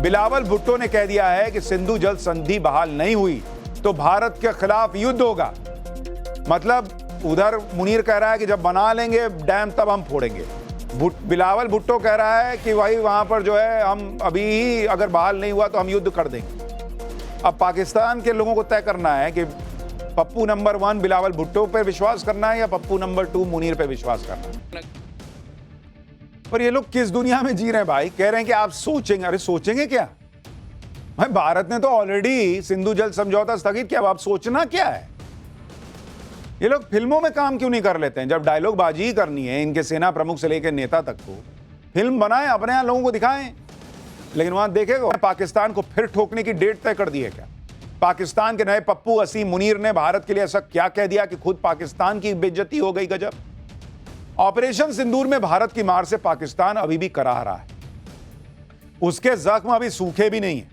बिलावल भुट्टो ने कह दिया है कि सिंधु जल संधि बहाल नहीं हुई तो भारत के खिलाफ युद्ध होगा। मतलब उधर मुनीर कह रहा है कि जब बना लेंगे डैम तब हम फोड़ेंगे। बिलावल भुट्टो कह रहा है कि भाई वहां पर जो है हम अभी ही अगर बहाल नहीं हुआ तो हम युद्ध कर देंगे। अब पाकिस्तान के लोगों को तय करना है कि पप्पू नंबर 1 बिलावल भुट्टो पे विश्वास करना है या पप्पू नंबर 2 मुनीर पे विश्वास करना है। पर ये लोग किस दुनिया में जी रहे हैं भाई? कह रहे हैं कि आप सोचेंगे। अरे सोचेंगे क्या भाई? भारत ने तो ऑलरेडी सिंधु जल समझौता स्थगित किया। अब आप सोचना क्या है? ये लोग फिल्मों में काम क्यों नहीं कर लेते हैं? जब डायलॉग बाजी ही करनी है इनके सेना प्रमुख से लेकर नेता तक को, फिल्म बनाएं, अपने यहां लोगों को दिखाएं। लेकिन वहां देखेगा पाकिस्तान को फिर ठोकने की डेट तय कर दी है क्या? पाकिस्तान के नए पप्पू असीम मुनीर ने भारत के लिए ऐसा क्या कह दिया कि खुद पाकिस्तान की बेइज्जती हो गई? गजब। ऑपरेशन सिंदूर में भारत की मार से पाकिस्तान अभी भी कराह रहा है। उसके जख्म अभी सूखे भी नहीं है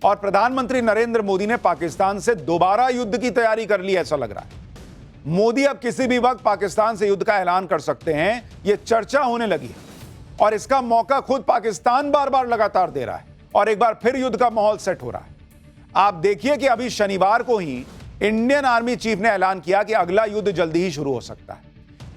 और प्रधानमंत्री नरेंद्र मोदी ने पाकिस्तान से दोबारा युद्ध की तैयारी कर ली, ऐसा लग रहा है। मोदी अब किसी भी वक्त पाकिस्तान से युद्ध का ऐलान कर सकते हैं, यह चर्चा होने लगी है और इसका मौका खुद पाकिस्तान बार बार लगातार दे रहा है और एक बार फिर युद्ध का माहौल सेट हो रहा है। आप देखिए कि अभी शनिवार को ही इंडियन आर्मी चीफ ने ऐलान किया कि अगला युद्ध जल्दी ही शुरू हो सकता है।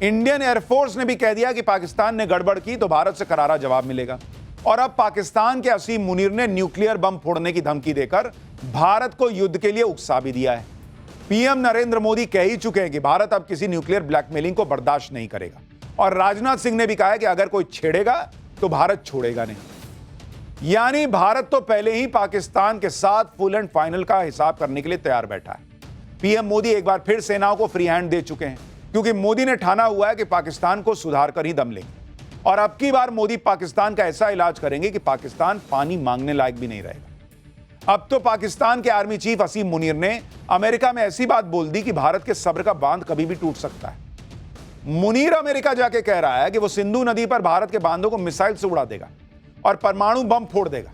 इंडियन एयरफोर्स ने भी कह दिया कि पाकिस्तान ने गड़बड़ की तो भारत से करारा जवाब मिलेगा। और अब पाकिस्तान के असीम मुनीर ने न्यूक्लियर बम फोड़ने की धमकी देकर भारत को युद्ध के लिए उकसा भी दिया है। पीएम नरेंद्र मोदी कह ही चुके हैं कि भारत अब किसी न्यूक्लियर ब्लैकमेलिंग को बर्दाश्त नहीं करेगा और राजनाथ सिंह ने भी कहा है कि अगर कोई छेड़ेगा तो भारत छोड़ेगा नहीं। यानी भारत तो पहले ही पाकिस्तान के साथ फुल एंड फाइनल का हिसाब करने के लिए तैयार बैठा है। पीएम मोदी एक बार फिर सेनाओं को फ्री हैंड दे चुके हैं क्योंकि मोदी ने ठाना हुआ है कि पाकिस्तान को सुधार कर ही दम लेंगे और अब की बार मोदी पाकिस्तान का ऐसा इलाज करेंगे कि पाकिस्तान पानी मांगने लायक भी नहीं रहेगा। अब तो पाकिस्तान के आर्मी चीफ असीम मुनीर ने अमेरिका में ऐसी बात बोल दी कि भारत के सब्र का बांध कभी भी टूट सकता है। मुनीर अमेरिका जाके कह रहा है कि वो सिंधु नदी पर भारत के बांधों को मिसाइल से उड़ा देगा और परमाणु बम फोड़ देगा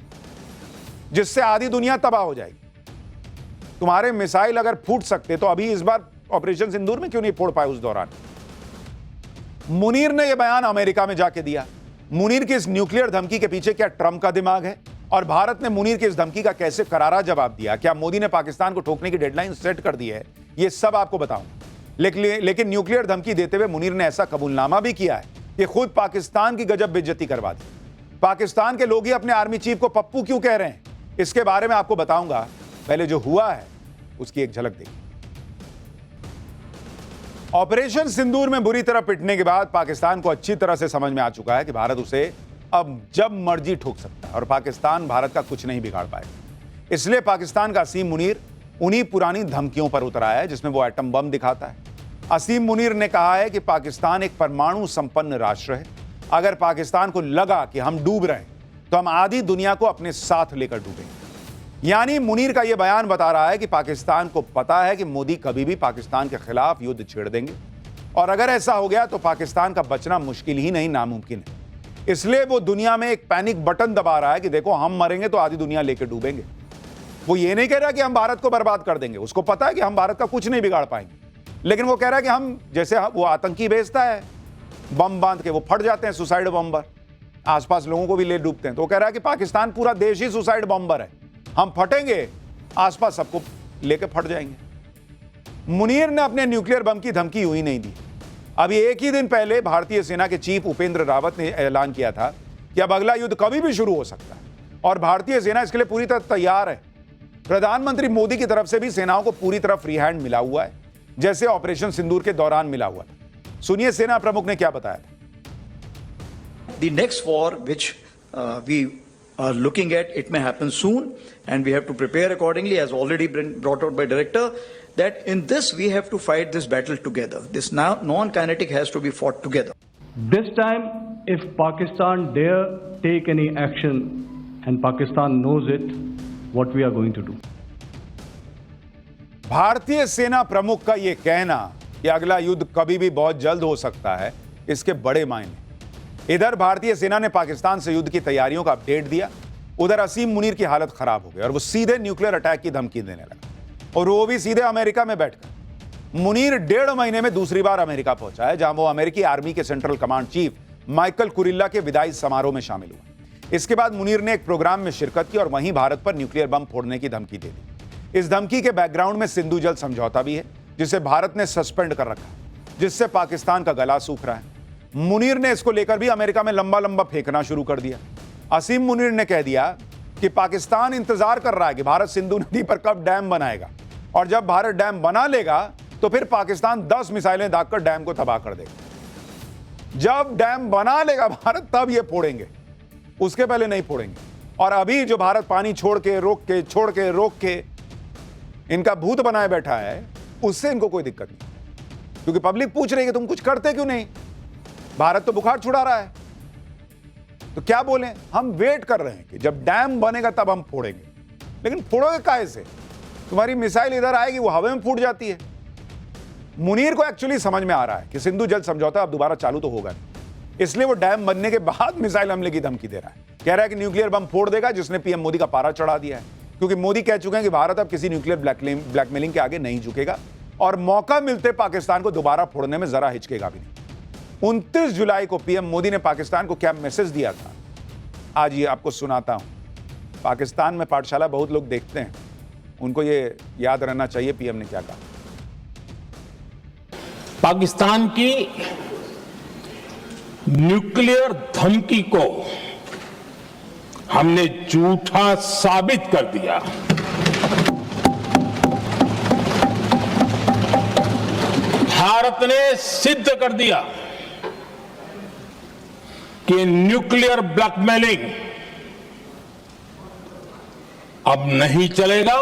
जिससे आधी दुनिया तबाह हो जाएगी। तुम्हारे मिसाइल अगर फूट सकते तो अभी इस बार ऑपरेशन सिंदूर में क्यों नहीं फोड़ पाए उस दौरान? मुनीर ने यह बयान अमेरिका में जाके दिया। मुनीर की इस न्यूक्लियर धमकी के पीछे क्या ट्रंप का दिमाग है और भारत ने मुनीर की इस धमकी का कैसे करारा जवाब दिया? क्या मोदी ने पाकिस्तान को ठोकने की डेडलाइन सेट कर दी है? यह सब आपको बताऊंगा। लेकिन न्यूक्लियर धमकी देते हुए मुनीर ने ऐसा कबूलनामा भी किया है कि खुद पाकिस्तान की गजब बेइज्जती करवा दी। पाकिस्तान के लोग ही अपने आर्मी चीफ को पप्पू क्यों कह रहे हैं, इसके बारे में आपको बताऊंगा। पहले जो हुआ है उसकी एक झलक देखिए। ऑपरेशन सिंदूर में बुरी तरह पिटने के बाद पाकिस्तान को अच्छी तरह से समझ में आ चुका है कि भारत उसे अब जब मर्जी ठोक सकता है और पाकिस्तान भारत का कुछ नहीं बिगाड़ पाएगा। इसलिए पाकिस्तान का असीम मुनीर उन्हीं पुरानी धमकियों पर उतर आया है जिसमें वो एटम बम दिखाता है। असीम मुनीर ने कहा है कि पाकिस्तान एक परमाणु संपन्न राष्ट्र है। अगर पाकिस्तान को लगा कि हम डूब रहे हैं तो हम आधी दुनिया को अपने साथ लेकर डूबेंगे। यानी मुनीर का यह बयान बता रहा है कि पाकिस्तान को पता है कि मोदी कभी भी पाकिस्तान के खिलाफ युद्ध छेड़ देंगे और अगर ऐसा हो गया तो पाकिस्तान का बचना मुश्किल ही नहीं नामुमकिन है। इसलिए वो दुनिया में एक पैनिक बटन दबा रहा है कि देखो हम मरेंगे तो आधी दुनिया लेकर डूबेंगे। वो ये नहीं कह रहा कि हम भारत को बर्बाद कर देंगे, उसको पता है कि हम भारत का कुछ नहीं बिगाड़ पाएंगे, लेकिन वो कह रहा है कि हम जैसे वो आतंकी भेजता है बम बांध के, वो फट जाते हैं सुसाइड बॉम्बर, आसपास लोगों को भी ले डूबते हैं। तो वो कह रहा है कि पाकिस्तान पूरा देश ही सुसाइड बॉम्बर है, हम फटेंगे आसपास सबको लेके फट जाएंगे। मुनीर ने अपने न्यूक्लियर बम की धमकी यूं ही नहीं दी। अभी एक ही दिन पहले भारतीय सेना के चीफ उपेंद्र रावत ने ऐलान किया था कि अब अगला युद्ध कभी भी शुरू हो सकता है और भारतीय सेना इसके लिए पूरी तरह तैयार है। प्रधानमंत्री मोदी की तरफ से भी सेनाओं को पूरी तरह फ्री हैंड मिला हुआ है, जैसे ऑपरेशन सिंदूर के दौरान मिला हुआ था। सुनिए सेना प्रमुख ने क्या बताया था। The next war which we are looking at, it may happen soon and we have to prepare accordingly, as already been brought out by director, that in this we have to fight this battle together. This now non-kinetic has to be fought together. This time, if Pakistan dare take any action, and Pakistan knows it, what we are going to do. भारतीय सेना प्रमुख का यह कहना कि अगला युद्ध कभी भी बहुत जल्द हो सकता है, इसके बड़े मायने। इधर भारतीय सेना ने पाकिस्तान से युद्ध की तैयारियों का अपडेट दिया, उधर असीम मुनीर की हालत खराब हो गई और वो सीधे न्यूक्लियर अटैक की धमकी देने लगा और वो भी सीधे अमेरिका में बैठकर। मुनीर 1.5 महीने में दूसरी बार अमेरिका पहुंचा है, जहां वो अमेरिकी आर्मी के central command chief Michael Kurilla के विदाई समारोह में शामिल हुआ। इसके बाद मुनीर ने एक प्रोग्राम में शिरकत की और वहीं भारत पर न्यूक्लियर बम फोड़ने की धमकी दे दी। इस धमकी के बैकग्राउंड में सिंधु जल समझौता भी है, जिसे भारत ने सस्पेंड कर रखा, जिससे पाकिस्तान का गला सूख रहा है। मुनीर ने इसको लेकर भी अमेरिका में लंबा लंबा फेंकना शुरू कर दिया। असीम मुनीर ने कह दिया कि पाकिस्तान इंतजार कर रहा है कि भारत सिंधु नदी पर कब डैम बनाएगा, और जब भारत डैम बना लेगा तो फिर पाकिस्तान 10 मिसाइलें दागकर डैम को तबाह कर देगा। जब डैम बना लेगा भारत तब ये फोड़ेंगे, उसके पहले नहीं फोड़ेंगे। और अभी जो भारत पानी छोड़ के रोक के इनका भूत बनाए बैठा है, उससे इनको कोई दिक्कत नहीं, क्योंकि पब्लिक पूछ रही है कि तुम कुछ करते क्यों नहीं, भारत तो बुखार छुड़ा रहा है। तो क्या बोलें, हम वेट कर रहे हैं कि जब डैम बनेगा तब हम फोड़ेंगे। लेकिन फोड़ोगे काहे से? तुम्हारी मिसाइल इधर आएगी, वो हवा में फूट जाती है। मुनीर को एक्चुअली समझ में आ रहा है कि सिंधु जल समझौता अब दोबारा चालू तो होगा नहीं, इसलिए वो डैम बनने के बाद मिसाइल हमले की धमकी दे रहा है। कह रहा है कि न्यूक्लियर बम फोड़ देगा, जिसने पीएम मोदी का पारा चढ़ा दिया है, क्योंकि मोदी कह चुके हैं कि भारत अब किसी न्यूक्लियर ब्लैकमेलिंग के आगे नहीं झुकेगा और मौका मिलते पाकिस्तान को दोबारा फोड़ने में जरा हिचकेगा भी नहीं। 29 जुलाई को पीएम मोदी ने पाकिस्तान को क्या मैसेज दिया था, आज ये आपको सुनाता हूं। पाकिस्तान में पाठशाला बहुत लोग देखते हैं, उनको ये याद रहना चाहिए पीएम ने क्या कहा। पाकिस्तान की न्यूक्लियर धमकी को हमने झूठा साबित कर दिया। भारत ने सिद्ध कर दिया कि न्यूक्लियर ब्लैकमेलिंग अब नहीं चलेगा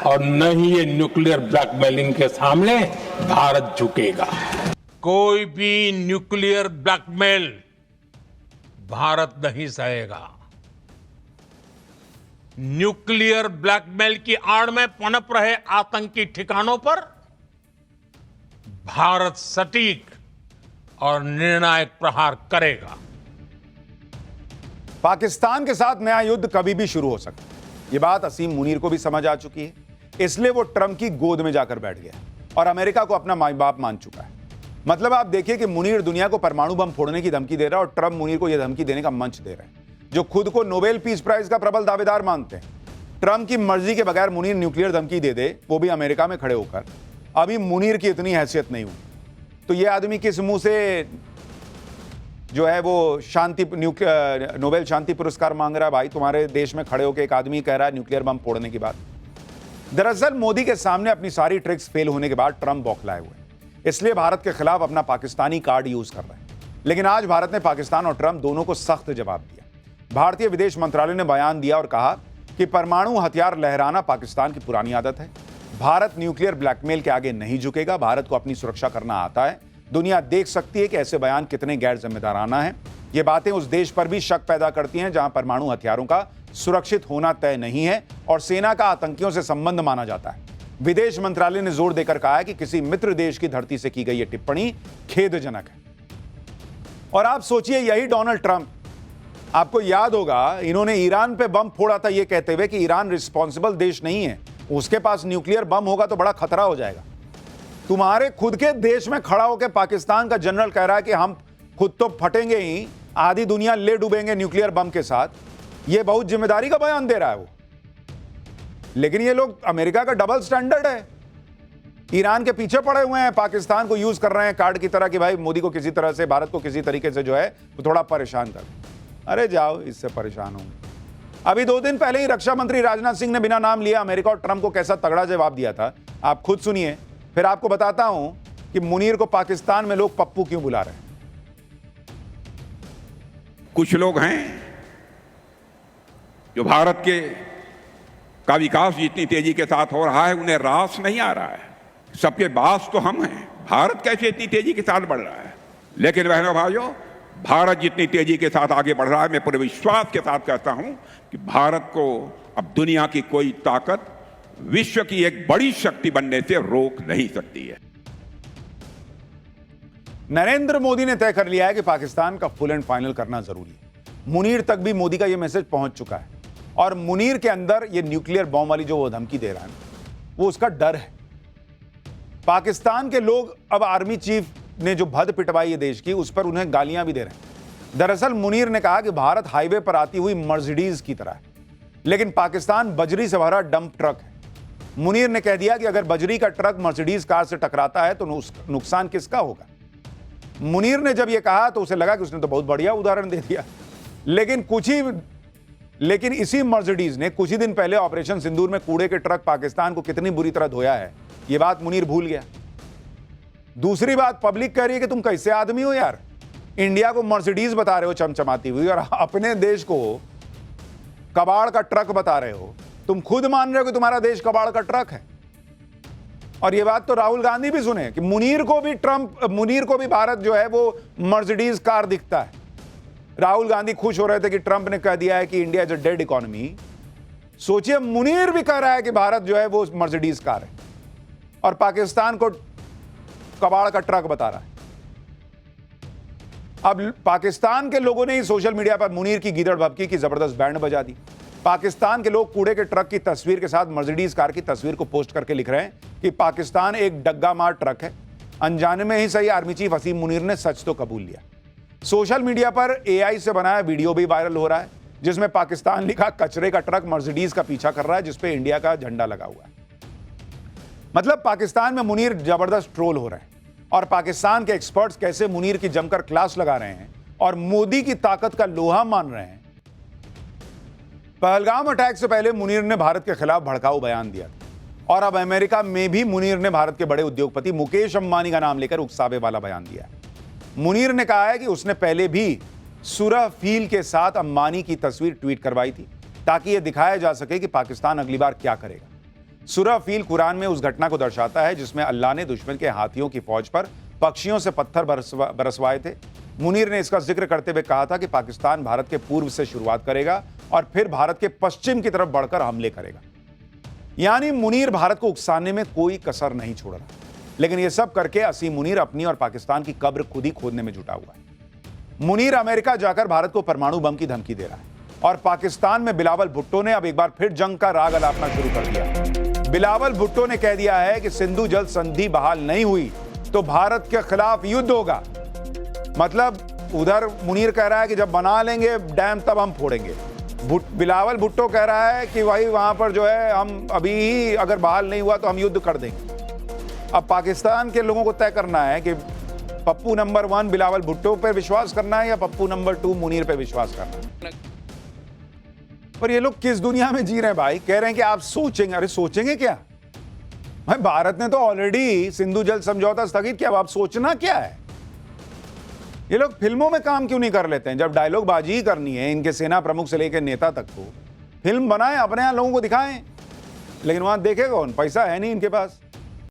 और न ही ये न्यूक्लियर ब्लैकमेलिंग के सामने भारत झुकेगा। कोई भी न्यूक्लियर ब्लैकमेल भारत नहीं सहेगा। न्यूक्लियर ब्लैकमेल की आड़ में पनप रहे आतंकी ठिकानों पर भारत सटीक और निर्णायक प्रहार करेगा। पाकिस्तान के साथ नया युद्ध कभी भी शुरू हो सकता है, यह बात असीम मुनीर को भी समझ आ चुकी है, इसलिए वो ट्रंप की गोद में जाकर बैठ गया और अमेरिका को अपना माई बाप मान चुका है। मतलब आप देखिए कि मुनीर दुनिया को परमाणु बम फोड़ने की धमकी दे रहा है और ट्रंप मुनीर को यह धमकी देने का मंच दे रहा है, जो खुद को नोबेल पीस प्राइज का प्रबल दावेदार मानते हैं। ट्रंप की मर्जी के बगैर मुनीर न्यूक्लियर धमकी दे दे, वो भी अमेरिका में खड़े होकर, अभी मुनीर की इतनी हैसियत नहीं हुई। तो ये आदमी किस मुंह से जो है वो शांति नोबेल शांति पुरस्कार मांग रहा है? भाई तुम्हारे देश में खड़े होकर एक आदमी कह रहा है न्यूक्लियर बम फोड़ने की बात। दरअसल मोदी के सामने अपनी सारी ट्रिक्स फेल होने के बाद ट्रंप बौखलाए हुए, इसलिए भारत के खिलाफ अपना पाकिस्तानी कार्ड यूज कर रहे हैं। लेकिन आज भारत ने पाकिस्तान और ट्रंप दोनों को सख्त जवाब दिया। भारतीय विदेश मंत्रालय ने बयान दिया और कहा कि परमाणु हथियार लहराना पाकिस्तान की पुरानी आदत है। भारत न्यूक्लियर ब्लैकमेल के आगे नहीं झुकेगा, भारत को अपनी सुरक्षा करना आता है। दुनिया देख सकती है कि ऐसे बयान कितने गैर जिम्मेदाराना है। ये बातें उस देश पर भी शक पैदा करती हैं जहां परमाणु हथियारों का सुरक्षित होना तय नहीं है और सेना का आतंकियों से संबंध माना जाता है। विदेश मंत्रालय ने जोर देकर कहा है कि किसी मित्र देश की धरती से की गई यह टिप्पणी खेदजनक है। और आप सोचिए, यही डोनाल्ड ट्रंप, आपको याद होगा, इन्होंने ईरान पे बम फोड़ा था ये कहते हुए कि ईरान रिस्पॉन्सिबल देश नहीं है, उसके पास न्यूक्लियर बम होगा तो बड़ा खतरा हो जाएगा। तुम्हारे खुद के देश में खड़ा होकर पाकिस्तान का जनरल कह रहा है कि हम खुद तो फटेंगे ही, आधी दुनिया ले डूबेंगे न्यूक्लियर बम के साथ। यह बहुत जिम्मेदारी का बयान दे रहा है वो। लेकिन ये लोग, अमेरिका का डबल स्टैंडर्ड है, ईरान के पीछे पड़े हुए हैं, पाकिस्तान को यूज कर रहे हैं कार्ड की तरह कि भाई मोदी को किसी तरह से, भारत को किसी तरीके से जो है वो थोड़ा परेशान कर। अरे जाओ, इससे परेशान हो। अभी 2 दिन पहले ही रक्षा मंत्री राजनाथ सिंह ने बिना नाम लिए अमेरिका और ट्रंप को कैसा तगड़ा जवाब दिया था, आप खुद सुनिए, फिर आपको बताता हूं कि मुनीर को पाकिस्तान में लोग पप्पू क्यों बुला रहे हैं। कुछ लोग हैं जो भारत का विकास जितनी तेजी के साथ हो रहा है उन्हें रास नहीं आ रहा है। सबके बास तो हम हैं, भारत कैसे इतनी तेजी के साथ बढ़ रहा है। लेकिन बहनों भाइयों, भारत जितनी तेजी के साथ आगे बढ़ रहा है, मैं पूरे विश्वास के साथ कहता हूं कि भारत को अब दुनिया की कोई ताकत विश्व की एक बड़ी शक्ति बनने से रोक नहीं सकती है। नरेंद्र मोदी ने तय कर लिया है कि पाकिस्तान का फुल एंड फाइनल करना जरूरी है। मुनीर तक भी मोदी का यह मैसेज पहुंच चुका है और मुनीर के अंदर यह न्यूक्लियर बॉम्ब वाली जो वो धमकी दे रहा है, वो उसका डर है। पाकिस्तान के लोग अब आर्मी चीफ ने जो भद पिटवाई है देश की, उस पर उन्हें गालियां भी दे रहे हैं। दरअसल मुनीर ने कहा कि भारत हाईवे पर आती हुई मर्सिडीज की तरह है, लेकिन पाकिस्तान बजरी से भरा डंप ट्रक है। मुनीर ने कह दिया कि अगर बजरी का ट्रक मर्सिडीज कार से टकराता है तो नुकसान किसका होगा। मुनीर ने जब यह कहा तो उसे लगा कि उसने तो बहुत बढ़िया उदाहरण दे दिया, लेकिन इसी मर्सिडीज ने कुछ ही दिन पहले ऑपरेशन सिंदूर में कूड़े के ट्रक पाकिस्तान को कितनी बुरी तरह धोया है, यह बात मुनीर भूल गया। दूसरी बात, पब्लिक कह रही है कि तुम कैसे आदमी हो यार, इंडिया को मर्सिडीज बता रहे हो चमचमाती हुई और अपने देश को कबाड़ का ट्रक बता रहे हो। तुम खुद मान रहे हो कि तुम्हारा देश कबाड़ का ट्रक है। और यह बात तो राहुल गांधी भी सुने कि मुनीर को भी भारत जो है वो मर्सिडीज कार दिखता है। राहुल गांधी खुश हो रहे थे कि ट्रंप ने कह दिया है कि India is a dead economy. सोचिए, मुनीर भी कह रहा है कि भारत जो है वो मर्सिडीज कार है और पाकिस्तान को कबाड़ का ट्रक बता रहा है। अब पाकिस्तान के लोगों ने ही सोशल मीडिया पर मुनीर की गीदड़ भभकी की जबरदस्त बैंड बजा दी। पाकिस्तान के लोग कूड़े के ट्रक की तस्वीर के साथ मर्सिडीज कार की तस्वीर को पोस्ट करके लिख रहे हैं कि पाकिस्तान एक डग्गा मार ट्रक है। अनजाने में ही सही, आर्मी चीफ वसीम मुनीर ने सच तो कबूल लिया। सोशल मीडिया पर एआई से बनाया वीडियो भी वायरल हो रहा है, जिसमें पाकिस्तान लिखा कचरे का ट्रक मर्सिडीज का पीछा कर रहा है, जिसपे इंडिया का झंडा लगा हुआ है। मतलब पाकिस्तान में मुनीर जबरदस्त ट्रोल हो रहे हैं और पाकिस्तान के एक्सपर्ट्स कैसे मुनीर की जमकर क्लास लगा रहे हैं और मोदी की ताकत का लोहा मान रहे हैं। पहलगाम अटैक से पहले मुनीर ने भारत के खिलाफ भड़काऊ बयान दिया और अब अमेरिका में भी मुनीर ने भारत के बड़े उद्योगपति मुकेश अंबानी का नाम लेकर उकसावे वाला बयान दिया है। मुनीर ने कहा है कि उसने पहले भी सुरह फील के साथ अंबानी की तस्वीर ट्वीट करवाई थी ताकि यह दिखाया जा सके कि पाकिस्तान अगली बार क्या करेगा। सुरह फील कुरान में उस घटना को दर्शाता है जिसमें अल्लाह ने दुश्मन के हाथियों की फौज पर पक्षियों से पत्थर बरसवाए थे। मुनीर ने इसका जिक्र करते हुए कहा था कि पाकिस्तान भारत के पूर्व से शुरुआत करेगा और फिर भारत के पश्चिम की तरफ बढ़कर हमले करेगा। यानी मुनीर भारत को उकसाने में कोई कसर नहीं छोड़ रहा, लेकिन यह सब करके असीम मुनीर अपनी और पाकिस्तान की कब्र खुद ही खोदने में जुटा हुआ है। मुनीर अमेरिका जाकर भारत को परमाणु बम की धमकी दे रहा है और पाकिस्तान में बिलावल भुट्टो ने अब एक बार फिर जंग का राग अलापना शुरू कर दिया। बिलावल भुट्टो ने कह दिया है कि सिंधु जल संधि बहाल नहीं हुई तो भारत के खिलाफ युद्ध होगा। मतलब उधर मुनीर कह रहा है कि जब बना लेंगे डैम तब हम फोड़ेंगे। बिलावल भुट्टो कह रहा है कि भाई वहां पर जो है हम अभी ही अगर बहाल नहीं हुआ तो हम युद्ध कर देंगे। अब पाकिस्तान के लोगों को तय करना है कि पप्पू नंबर 1 बिलावल भुट्टो पे विश्वास करना है या पप्पू नंबर 2 मुनीर पे विश्वास करना है। पर ये लोग किस दुनिया में जी रहे हैं भाई। कह रहे हैं कि आप सोचेंगे। अरे सोचेंगे क्या भाई, भारत ने तो ऑलरेडी सिंधु जल समझौता स्थगित किया, अब आप सोचना क्या है। ये लोग फिल्मों में काम क्यों नहीं कर लेते हैं। जब डायलॉग बाजी ही करनी है इनके सेना प्रमुख से लेकर नेता तक को, फिल्म बनाएं, अपने यहाँ लोगों को दिखाएं। लेकिन वहां देखेगा कौन, पैसा है नहीं इनके पास।